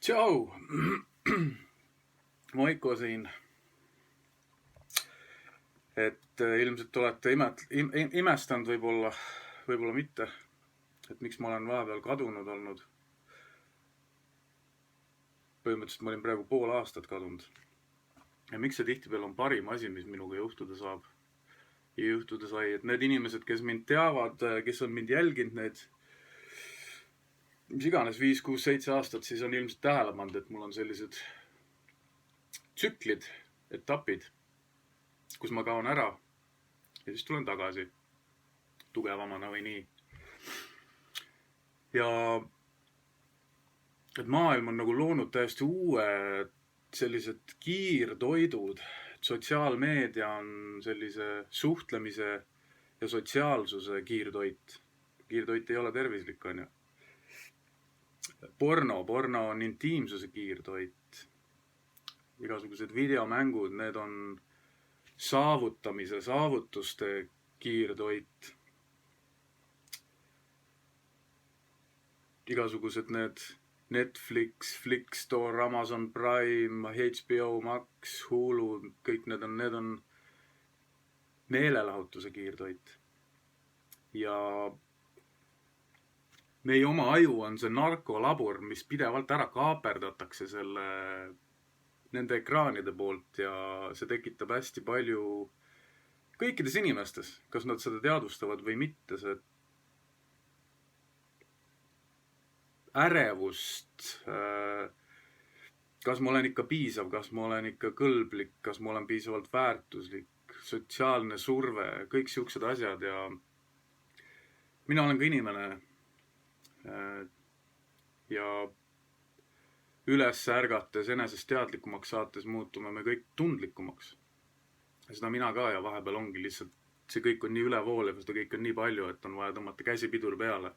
Tšau! Moiko siin. Ilmselt olete imestanud võib-olla mitte, et miks ma olen vahepeal kadunud olnud. Põhimõtteliselt ma olin praegu pool aastat kadunud. Ja miks see tihtipeale on parim asi, mis minuga juhtuda saab? Ja juhtuda sai, et need inimesed, kes mind teavad, kes on mind jälginud, mis iganes 5, 6, 7 aastat, siis on ilmselt tähele pannud, et mul on sellised tsüklid, etapid, kus ma kaon ära ja siis tulen tagasi tugevamana või nii. Ja et maailm on nagu loonud täiesti uue sellised kiirtoidud. Sotsiaalmeedia on sellise suhtlemise ja sotsiaalsuse kiirtoit. Kiirtoit ei ole tervislik, on ju. Porno on intiimsuse kiirtoit. Igasugused videomängud, need on saavutuste kiirtoit. Igasugused need Netflix, Flickstore, Amazon Prime, HBO Max, Hulu, kõik need on meelelahutuse kiirtoit. Ja meie oma aju on see narkolabor, mis pidevalt ära kaaperdatakse nende ekraanide poolt ja see tekitab hästi palju kõikides inimestes, kas nad seda teadvustavad või mitte, see ärevust, kas ma olen ikka piisav, kas ma olen ikka kõlblik, kas ma olen piisavalt väärtuslik, sotsiaalne surve, kõik siuksed asjad ja mina olen ka inimene ja üles ärgates, enesest teadlikumaks saates muutume me kõik tundlikumaks. Seda mina ka ja vahepeal ongi lihtsalt, see kõik on nii ülevool ja seda kõik on nii palju, et on vaja tõmmata käsi pidur peale.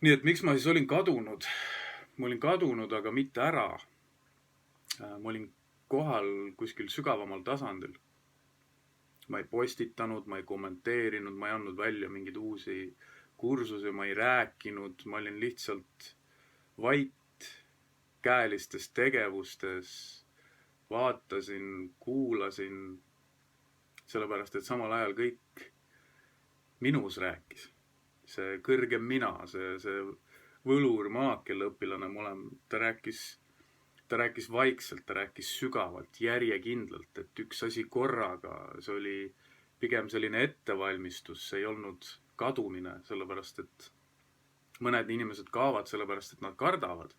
Nii et miks ma siis olin kadunud? Ma olin kadunud, aga mitte ära. Ma olin kohal kuskil sügavamal tasandil. Ma ei postitanud, ma ei kommenteerinud, ma ei andnud välja mingeid uusi kursusi, ma ei rääkinud, ma olin lihtsalt vait käelistes tegevustes, vaatasin, kuulasin, sellepärast, et samal ajal kõik minus rääkis. See kõrgem mina, see võlur maakella-õpilane ta rääkis vaikselt, ta rääkis sügavalt, järjekindlalt, et üks asi korraga, see oli pigem selline ettevalmistus, see ei olnud kadumine, sellepärast, et mõned inimesed kaovad sellepärast, et nad kardavad.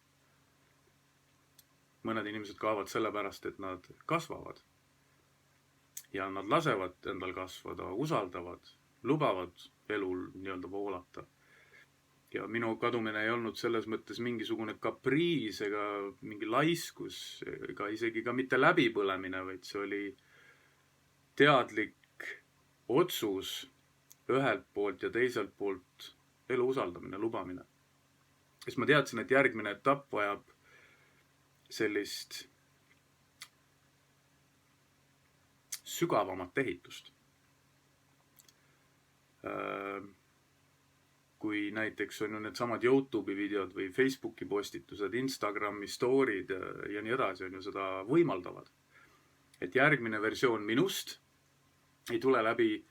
Mõned inimesed kaovad sellepärast, et nad kasvavad. Ja nad lasevad endal kasvada, usaldavad, lubavad elul nii-öelda voolata. Ja minu kadumine ei olnud selles mõttes mingisugune kapriis ega mingi laiskus, ega isegi ka mitte läbipõlemine, vaid see oli teadlik otsus ühelt poolt ja teiselt poolt elu usaldamine, lubamine. Sest ma teadsin, et järgmine etapp vajab sellist sügavamat ehitust. Kui näiteks on need samad YouTube'i videod või Facebooki postitused, Instagrami story'd ja nii edasi on ju seda võimaldavad. Et järgmine versioon minust ei tule läbi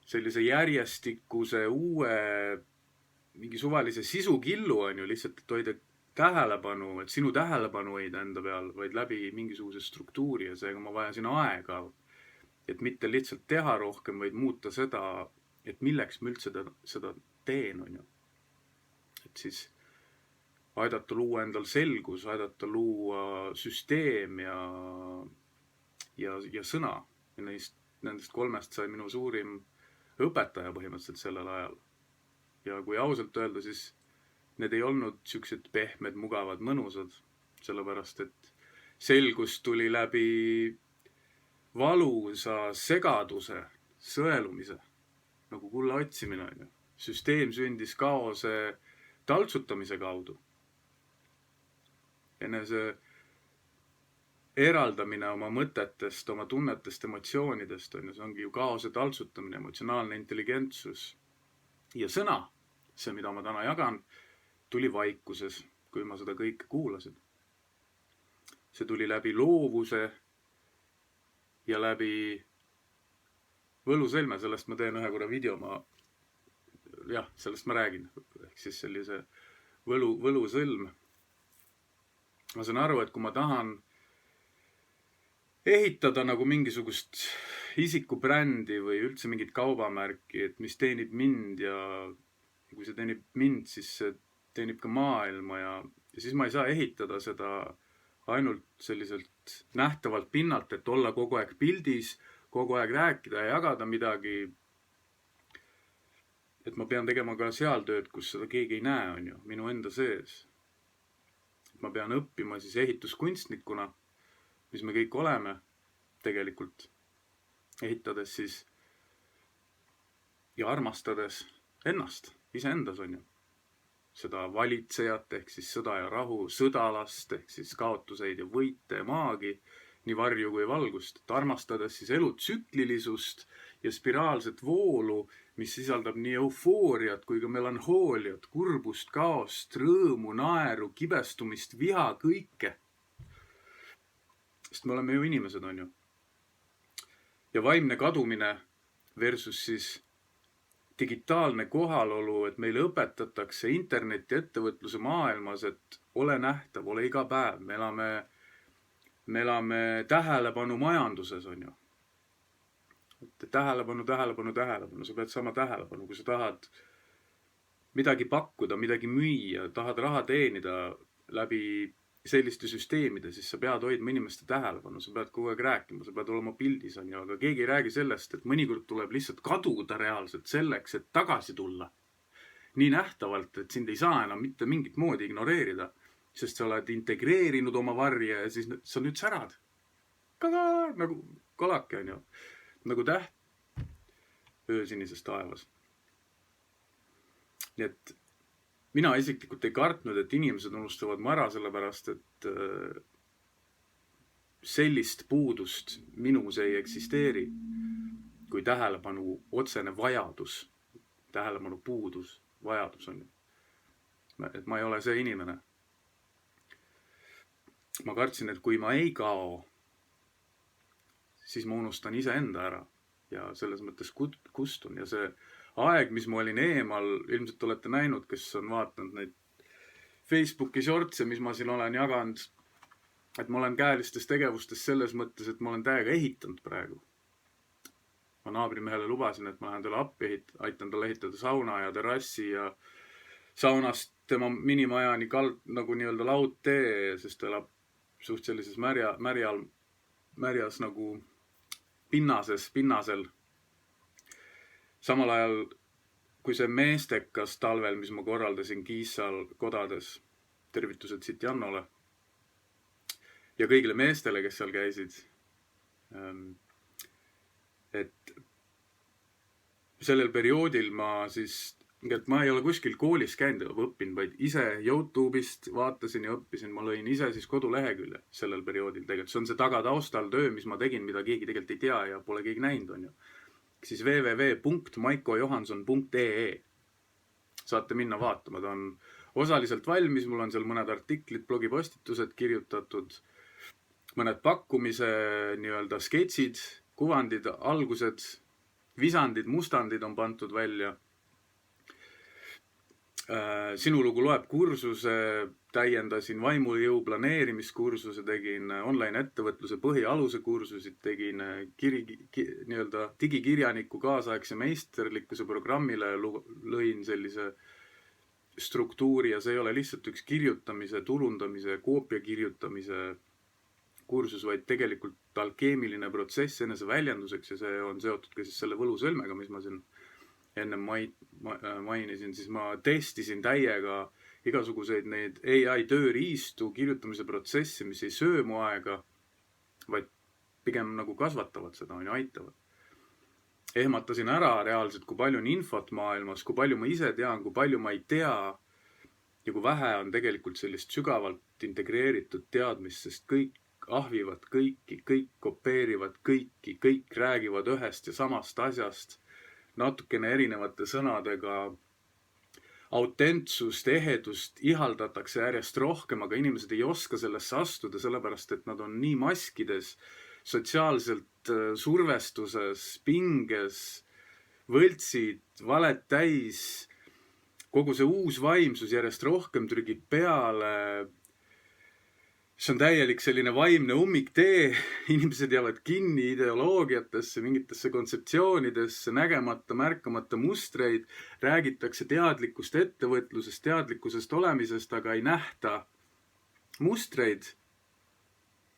sellise järjestikuse uue mingi suvalise sisukillu on ju lihtsalt, et hoida tähelepanu, et sinu tähelepanu hoida enda peal, vaid läbi mingisuguse struktuuri ja seega ma vajasin aega, et mitte lihtsalt teha rohkem, vaid muuta seda, et milleks ma üldse seda teen on ju. Et siis aidata luua endal selgus, aidata luua süsteem ja sõna. Ja nendest 3 sai minu suurim õpetaja põhimõtteliselt sellel ajal. Ja kui ausalt öelda, siis need ei olnud siuksed pehmed, mugavad, mõnusad, sellepärast, et selgus tuli läbi valusa segaduse, sõelumise, nagu kulla otsimine on ju. Süsteem sündis kaose taltsutamise kaudu. Enese eraldamine oma mõtetest, oma tunnetest, emotsioonidest on ju, see ongi ju kaose taltsutamine, emotsionaalne intelligentsus. Ja sõna, see mida ma täna jagan, tuli vaikuses, kui ma seda kõike kuulasin. See tuli läbi loovuse ja läbi võlusõlme, sellest ma teen ühe korra video, sellest ma räägin, ehk siis sellise võlusõlm. Ma saan aru, et kui ma tahan ehitada nagu mingisugust isikubrändi või üldse mingit kaubamärki, et mis teenib mind ja kui see teenib mind, siis see teenib ka maailma ja siis ma ei saa ehitada seda ainult selliselt nähtavalt pinnalt, et olla kogu aeg pildis, kogu aeg rääkida ja jagada midagi. Et ma pean tegema ka seal tööd, kus seda keegi ei näe, on ju, minu enda sees. Ma pean õppima siis ehituskunstnikuna, mis me kõik oleme tegelikult, ehitades siis ja armastades ennast, iseendas, on ju. Seda valitsejat ehk siis sõda ja rahu, sõdalast ehk siis kaotuseid ja võite ja maagi, nii varju kui valgust, et armastades siis elu tsüklilisust ja spiraalset voolu, mis sisaldab nii eufooriat kui ka melanhooliat, kurbust, kaost, rõõmu, naeru, kibestumist, viha, kõike. Sest me oleme ju inimesed, on ju. Ja vaimne kadumine versus siis digitaalne kohalolu, et meile õpetatakse interneti ettevõtluse maailmas, et ole nähtav, ole iga päev. Me elame tähelepanu majanduses, on ju. Tähelepanu. Sa pead saama tähelepanu, kui sa tahad midagi pakkuda, midagi müüa, tahad raha teenida läbi selliste süsteemide, siis sa pead hoidma inimeste tähelepanu, sa pead kogu aeg rääkima, sa pead olema pildis, on ju, aga keegi ei räägi sellest, et mõnikord tuleb lihtsalt kaduda reaalselt selleks, et tagasi tulla. Nii nähtavalt, et sind ei saa enam mitte mingit moodi ignoreerida, sest sa oled integreerinud oma varje ja siis sa nüüd särad. Nagu kolake, on ju. Nagu täht öösinises taevas. Nii et mina isiklikult ei kartnud, et inimesed unustavad mu ära, sellepärast, et sellist puudust minus ei eksisteeri, kui tähelepanu otsene vajadus, tähelepanu puudus, vajadus on ju. Et ma ei ole see inimene. Ma kartsin, et kui ma ei kao, siis ma unustan iseenda ära ja selles mõttes kustun ja see aeg, mis ma olin eemal, ilmselt olete näinud, kes on vaatanud neid Facebooki shortse, mis ma siin olen jaganud, et ma olen käelistes tegevustes selles mõttes, et ma olen täiega ehitanud praegu. Ma naabrimehele lubasin, et ma lähen talle appi, aitan talle ehitada sauna ja terrassi ja saunast tema minimajani nagu nii-öelda laudtee, sest ta elab suht sellises märjas nagu pinnasel. Samal ajal, kui see meestekas talvel, mis ma korraldasin Kiisal kodades, tervitused siit Jannole ja kõigile meestele, kes seal käisid, et sellel perioodil ma ei ole kuskil koolis käinud või õppinud, vaid ise YouTube'ist vaatasin ja õppisin, ma lõin ise siis kodulehekülje sellel perioodil tegelikult. See on see tagataustal töö, mis ma tegin, mida keegi tegelikult ei tea ja pole keegi näinud, on ju. Siis www.maikojohanson.ee saate minna vaatama, ta on osaliselt valmis, mul on seal mõned artiklid, blogipostitused kirjutatud, mõned pakkumise nii-öelda sketšid, kuvandid, algused, visandid, mustandid on pandud välja. Sinu lugu loeb kursuse, täiendasin vaimujõu planeerimiskursuse, tegin online ettevõtluse põhialuse kursusid, tegin nii-öelda digikirjaniku kaasaegse meisterlikkuse programmile, lõin sellise struktuuri ja see ei ole lihtsalt üks kirjutamise, turundamise, koopia kirjutamise kursus, vaid tegelikult alkeemiline protsess enese väljenduseks ja see on seotud ka siis selle võlusõlmega, mis ma siin enne mainisin, siis ma testisin täiega igasuguseid neid AI tööriistu, kirjutamise protsessi, mis ei söö mu aega, vaid pigem nagu kasvatavad seda, on ju, aitavad. Ehmatasin ära reaalselt, kui palju on infot maailmas, kui palju ma ise tean, kui palju ma ei tea ja kui vähe on tegelikult sellist sügavalt integreeritud teadmist, sest kõik ahvivad kõiki, kõik kopeerivad kõiki, kõik räägivad ühest ja samast asjast natukene erinevate sõnadega, autentsust, ehedust ihaldatakse järjest rohkem, aga inimesed ei oska sellesse astuda, sellepärast et nad on nii maskides, sotsiaalselt survestuses, pinges, võltsid, valed täis, kogu see uus vaimsus järjest rohkem trügib peale. See on täielik selline vaimne ummiktee, inimesed jäävad kinni ideoloogiatesse, mingitesse kontseptsioonidesse, nägemata, märkamata mustreid, räägitakse teadlikust ettevõtlusest, teadlikkusest olemisest, aga ei nähta mustreid.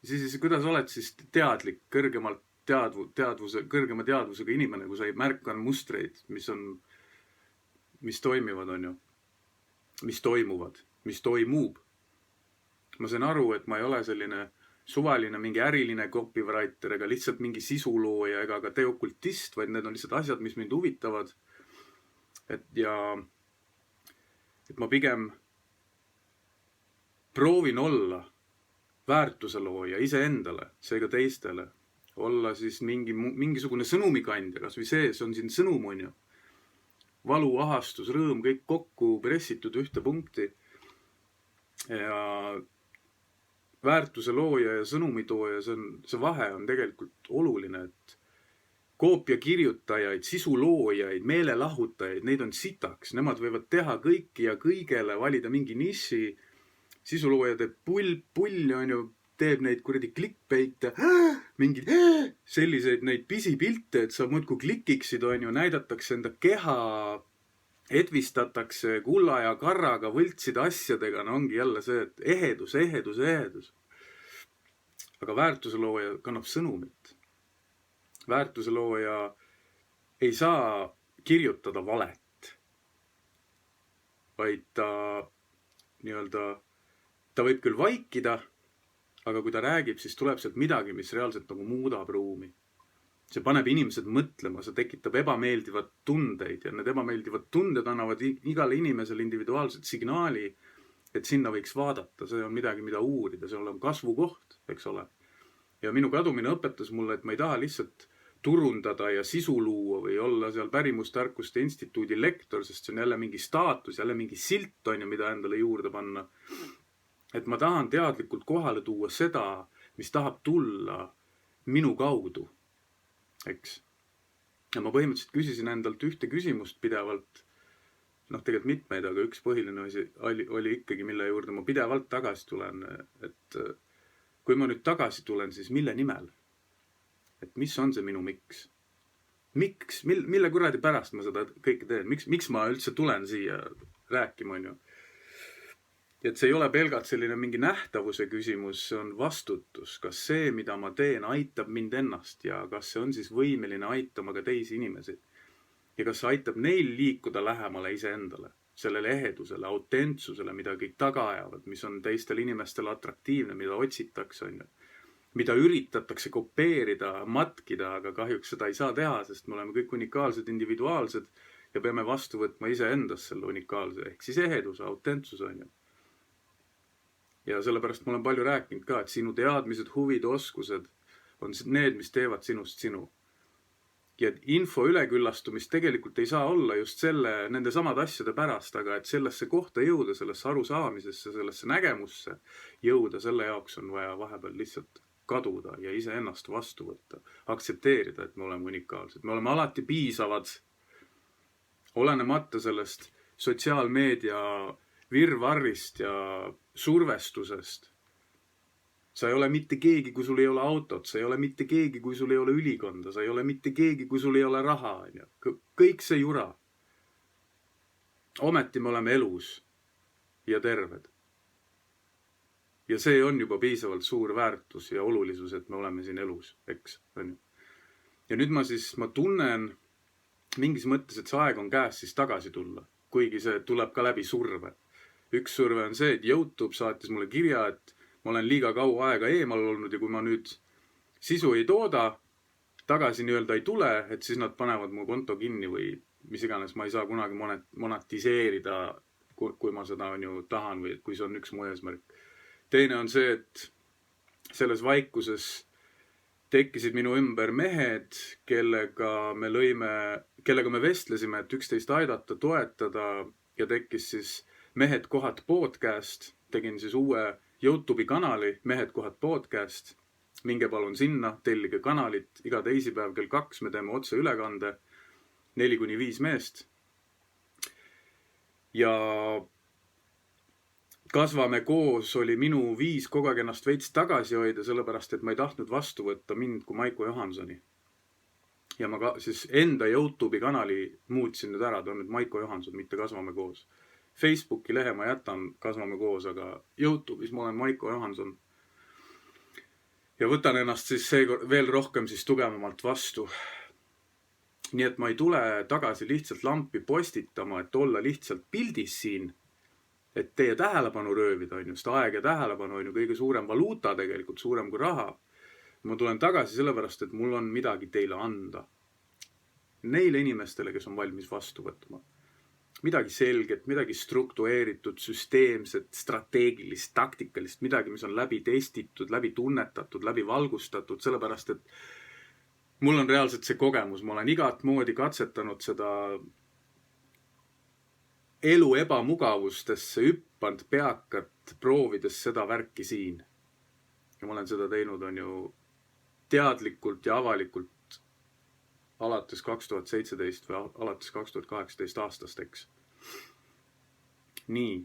Siis kuidas oled siis teadlik, kõrgema teadvusega inimene, kui sa ei märka mustreid, mis toimivad, on ju, mis toimuvad, mis toimub. Ma sain aru, et ma ei ole selline suvaline mingi äriline copywriter ega lihtsalt mingi sisulooja ega ka teokultist, vaid need on lihtsalt asjad, mis mind huvitavad. Et ma pigem proovin olla väärtuse looja iseendale, seega teistele. Olla siis mingisugune sõnumikandja, kas või see on siin sõnum, on ju. Valu, ahastus, rõõm, kõik kokku pressitud ühte punkti. Ja väärtuse looja ja sõnumitooja, see vahe on tegelikult oluline, et koopiakirjutajaid, sisuloojaid, meelelahutajaid, neid on sitaks. Nemad võivad teha kõiki ja kõigele, valida mingi niši. Sisulooja teeb pulli, on ju, teeb neid kuradi clickbaite, mingid selliseid neid pisipilte, et sa muudkui klikiksid, on ju, näidatakse enda keha, edvistatakse kulla ja karraga võltside asjadega, no ongi jälle see, et ehedus. Aga väärtuselooja kannab sõnumit. Väärtuselooja ei saa kirjutada valet, vaid ta võib küll vaikida, aga kui ta räägib, siis tuleb sealt midagi, mis reaalselt nagu muudab ruumi. See paneb inimesed mõtlema, see tekitab ebameeldivad tundeid ja need ebameeldivad tunded annavad igale inimesele individuaalset signaali, et sinna võiks vaadata. See on midagi, mida uurida, see on kasvukoht, eks ole. Ja minu kadumine õpetas mulle, et ma ei taha lihtsalt turundada ja sisu luua või olla seal pärimustarkuste instituudi lektor, sest see on jälle mingi staatus, jälle mingi silt, on ju, mida endale juurde panna. Et ma tahan teadlikult kohale tuua seda, mis tahab tulla minu kaudu. Eks. Ja ma põhimõtteliselt küsisin endalt ühte küsimust pidevalt, tegelikult mitmeid, aga üks põhiline oli ikkagi, mille juurde ma pidevalt tagasi tulen, et kui ma nüüd tagasi tulen, siis mille nimel? Et mis on see minu miks? Miks? Mille kuradi pärast ma seda kõike teen? Miks ma üldse tulen siia rääkima, on ju? Et see ei ole pelgalt selline mingi nähtavuse küsimus, see on vastutus. Kas see, mida ma teen, aitab mind ennast ja kas see on siis võimeline aitama ka teisi inimesi? Ja kas see aitab neil liikuda lähemale iseendale, sellele ehedusele, autentsusele, mida kõik taga ajavad, mis on teistel inimestel atraktiivne, mida otsitakse, on ju. Mida üritatakse kopeerida, matkida, aga kahjuks seda ei saa teha, sest me oleme kõik unikaalsed, individuaalsed ja peame vastu võtma iseendas selle unikaalse, ehk siis eheduse, autentsuse, on ju. Ja sellepärast ma olen palju rääkinud ka, et sinu teadmised, huvid, oskused on need, mis teevad sinust sinu. Ja info üleküllastumist tegelikult ei saa olla just nende samad asjade pärast, aga et sellesse kohta jõuda, sellesse arusaamisesse, sellesse nägemusse jõuda, selle jaoks on vaja vahepeal lihtsalt kaduda ja iseennast vastu võtta. Aktsepteerida, et me oleme unikaalsed. Me oleme alati piisavad, olenemata sellest sotsiaalmeedia virvarrist ja survestusest. Sa ei ole mitte keegi, kui sul ei ole autot, sa ei ole mitte keegi, kui sul ei ole ülikonda, sa ei ole mitte keegi, kui sul ei ole raha. Kõik see jura. Ometi me oleme elus ja terved. Ja see on juba piisavalt suur väärtus ja olulisus, et me oleme siin elus, eks. Ja nüüd ma tunnen mingis mõttes, et see aeg on käes siis tagasi tulla, kuigi see tuleb ka läbi surve. Üks surve on see, et YouTube saatis mulle kirja, et ma olen liiga kaua aega eemal olnud ja kui ma nüüd sisu ei tooda, tagasi nii-öelda ei tule, et siis nad panevad mu konto kinni või mis iganes, ma ei saa kunagi monetiseerida, kui ma seda on ju tahan või kui see on üks mu eesmärk. Teine on see, et selles vaikuses tekkisid minu ümber mehed, kellega me vestlesime, et üksteist aidata, toetada ja tekkis siis Mehed Kohad podcast. Tegin siis uue YouTube'i kanali Mehed Kohad podcast. Minge palun sinna, tellige kanalit. Iga teisipäev kell 2 me teeme otse ülekande 4-5 meest. Ja Kasvame koos oli minu viis kogu aeg ennast veits tagasi hoida, sellepärast et ma ei tahtnud vastu võtta mind kui Maiko Johansoni. Ja ma siis enda YouTube'i kanali muutsin nüüd ära, ta on nüüd Maiko Johanson, mitte Kasvame koos. Facebooki lehe ma jätan Kasvame koos, aga YouTube'is ma olen Maiko Johanson. Ja võtan ennast siis veel rohkem siis tugevamalt vastu. Nii et ma ei tule tagasi lihtsalt lampi postitama, et olla lihtsalt pildis siin, et teie tähelepanu röövida, on just aeg ja tähelepanu on ju kõige suurem valuuta tegelikult, suurem kui raha. Ma tulen tagasi sellepärast, et mul on midagi teile anda. Neile inimestele, kes on valmis vastu võtma. Midagi selget, midagi struktureeritud, süsteemset, strateegilist, taktikalist, midagi, mis on läbi testitud, läbi tunnetatud, läbi valgustatud, sellepärast, et mul on reaalselt see kogemus, ma olen igat moodi katsetanud seda elu ebamugavustesse hüppanud peakat, proovides seda värki siin. Ja ma olen seda teinud on ju teadlikult ja avalikult alates 2017 või alates 2018 aastast, eks. Nii.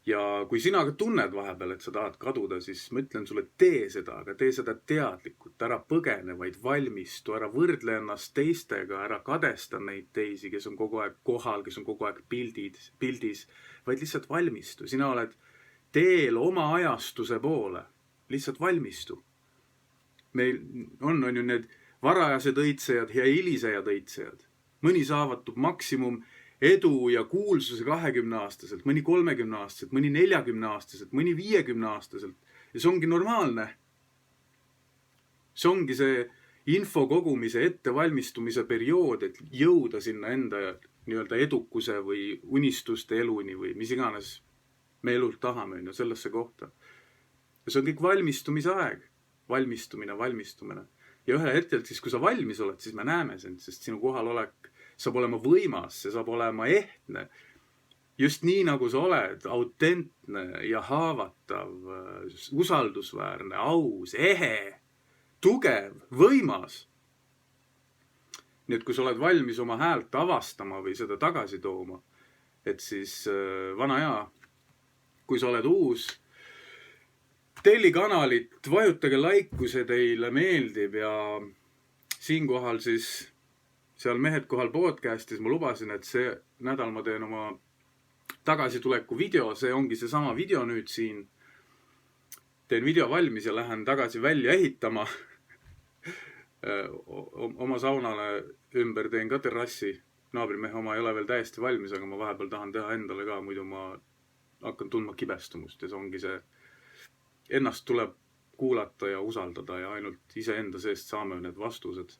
Ja kui sina ka tunned vahepeal, et sa tahad kaduda, siis ma ütlen sulle, tee seda, aga tee seda teadlikult, ära põgene, vaid valmistu, ära võrdle ennast teistega, ära kadesta neid teisi, kes on kogu aeg kohal, kes on kogu aeg pildis, vaid lihtsalt valmistu. Sina oled teel oma ajastuse poole, lihtsalt valmistu. Meil on ju need varajased õitsejad ja hilisejad õitsejad. Mõni saavatub maksimum edu ja kuulsuse 20-aastaselt, mõni 30-aastaselt, mõni 40-aastaselt, mõni 50-aastaselt. Ja see ongi normaalne. See ongi see info kogumise ettevalmistumise periood, et jõuda sinna enda nii-öelda edukuse või unistuste eluni või mis iganes me elult tahame sellesse kohta. Ja see on kõik valmistumise aeg. Valmistumine. Ja ühel hetkel siis, kui sa valmis oled, siis me näeme sind, sest sinu kohalolek saab olema võimas, see saab olema ehtne. Just nii, nagu sa oled, autentne ja haavatav, usaldusväärne, aus, ehe, tugev, võimas. Nii et kui sa oled valmis oma häält avastama või seda tagasi tooma, et siis vana hea, kui sa oled uus, telli kanalit, vajutage like, kui see teile meeldib ja siinkohal siis seal Mehed Kohal podcastis ma lubasin, et see nädal ma teen oma tagasituleku video, see ongi see sama video nüüd siin. Teen video valmis ja lähen tagasi välja ehitama. Oma saunale ümber teen ka terrassi. Naabrimehe oma ei ole veel täiesti valmis, aga ma vahepeal tahan teha endale ka, muidu ma hakkan tundma kibestumust ja see ongi see. Ennast tuleb kuulata ja usaldada ja ainult iseenda seest saame need vastused.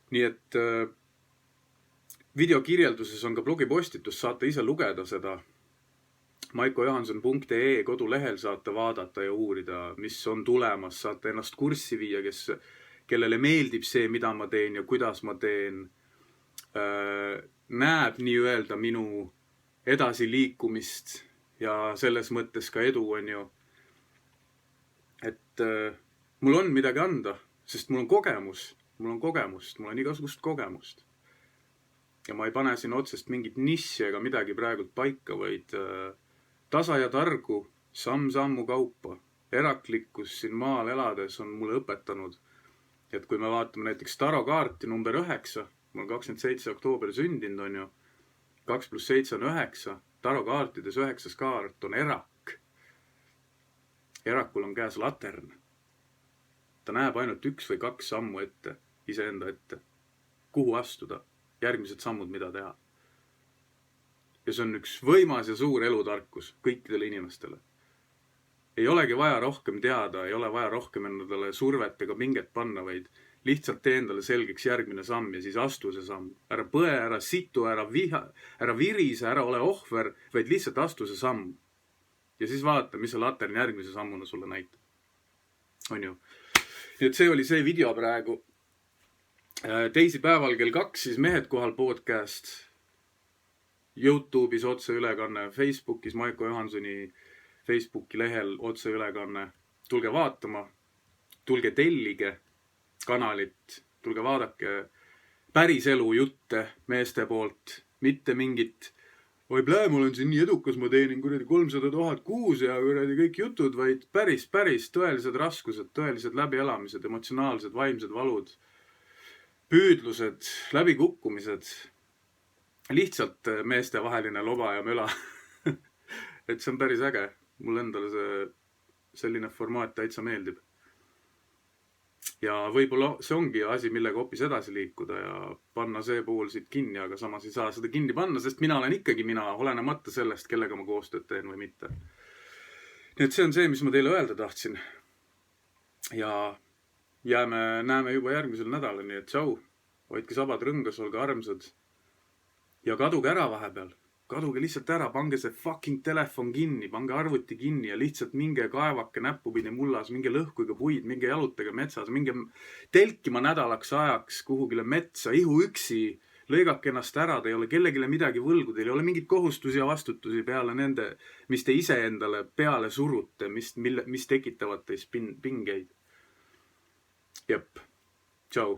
Nii et video kirjelduses on ka blogipostitus, saate ise lugeda seda. maikojohanson.ee kodulehel saate vaadata ja uurida, mis on tulemas, saate ennast kurssi viia, kellele meeldib see, mida ma teen ja kuidas ma teen. Näeb nii-öelda minu edasiliikumist ja selles mõttes ka edu on ju. Et mul on midagi anda, sest mul on kogemus. Mul on igasugust kogemust. Ja ma ei pane siin otsest mingit nissi ega midagi praegult paika, vaid tasa ja targu, samm-sammu kaupa. Eraklikkus siin maal elades on mulle õpetanud. Et kui me vaatame näiteks tarokaarti number 9, mul on 27. oktoober sündinud on ju, 2 + 7 on 9, tarokaartides 9. kaart on erak. Erakul on käes latern. Ta näeb ainult 1 või 2 sammu ette, iseenda ette. Kuhu astuda? Järgmised sammud, mida teha. Ja see on üks võimas ja suur elutarkus kõikidele inimestele. Ei olegi vaja rohkem teada, ei ole vaja rohkem endale survet ega pinget panna, vaid lihtsalt tee endale selgeks järgmine samm ja siis astu see samm. Ära põe, ära situ, ära virise, ära ole ohver, vaid lihtsalt astu see samm. Ja siis vaata, mis see latern järgmise sammuna sulle näitab. On ju? Nii et see oli see video praegu. Teisipäeval kell 2 siis Mehed kohal podcast. YouTube'is otseülekanne, Facebookis Maiko Johansoni Facebooki lehel otseülekanne. Tulge vaatama, tulge tellige kanalit, tulge vaadake päriselu jutte meeste poolt, mitte mingit oi plää, mul on siin nii edukas, ma teenin 300 000 kuus ja kõik jutud, vaid päris tõelised raskused, tõelised läbielamised, emotsionaalsed, vaimsed valud, püüdlused, läbikukkumised, lihtsalt meestevaheline loba ja möla. Et see on päris äge. Mul endale selline formaat täitsa meeldib. Ja võib-olla see ongi asi, millega hoopis edasi liikuda ja panna see pool siit kinni, aga samas ei saa seda kinni panna, sest mina olen ikkagi mina, olenemata sellest, kellega ma koostööd teen või mitte. Nii et see on see, mis ma teile öelda tahtsin. Ja näeme juba järgmisel nädalal, nii et tšau, hoidke sabad rõngas, olge armsad ja kaduge ära vahepeal. Kaduge lihtsalt ära, pange see fucking telefon kinni, pange arvuti kinni ja lihtsalt minge kaevake näppupidi mullas, minge lõhkuge puid, minge jalutega metsas, minge telkima nädalaks ajaks kuhugile metsa, ihu üksi, lõigake ennast ära, te ei ole kellegile midagi võlgu, teil ei ole mingit kohustusi ja vastutusi peale nende, mis te ise endale peale surute, mis tekitavad teis pingeid. Jep, tšau.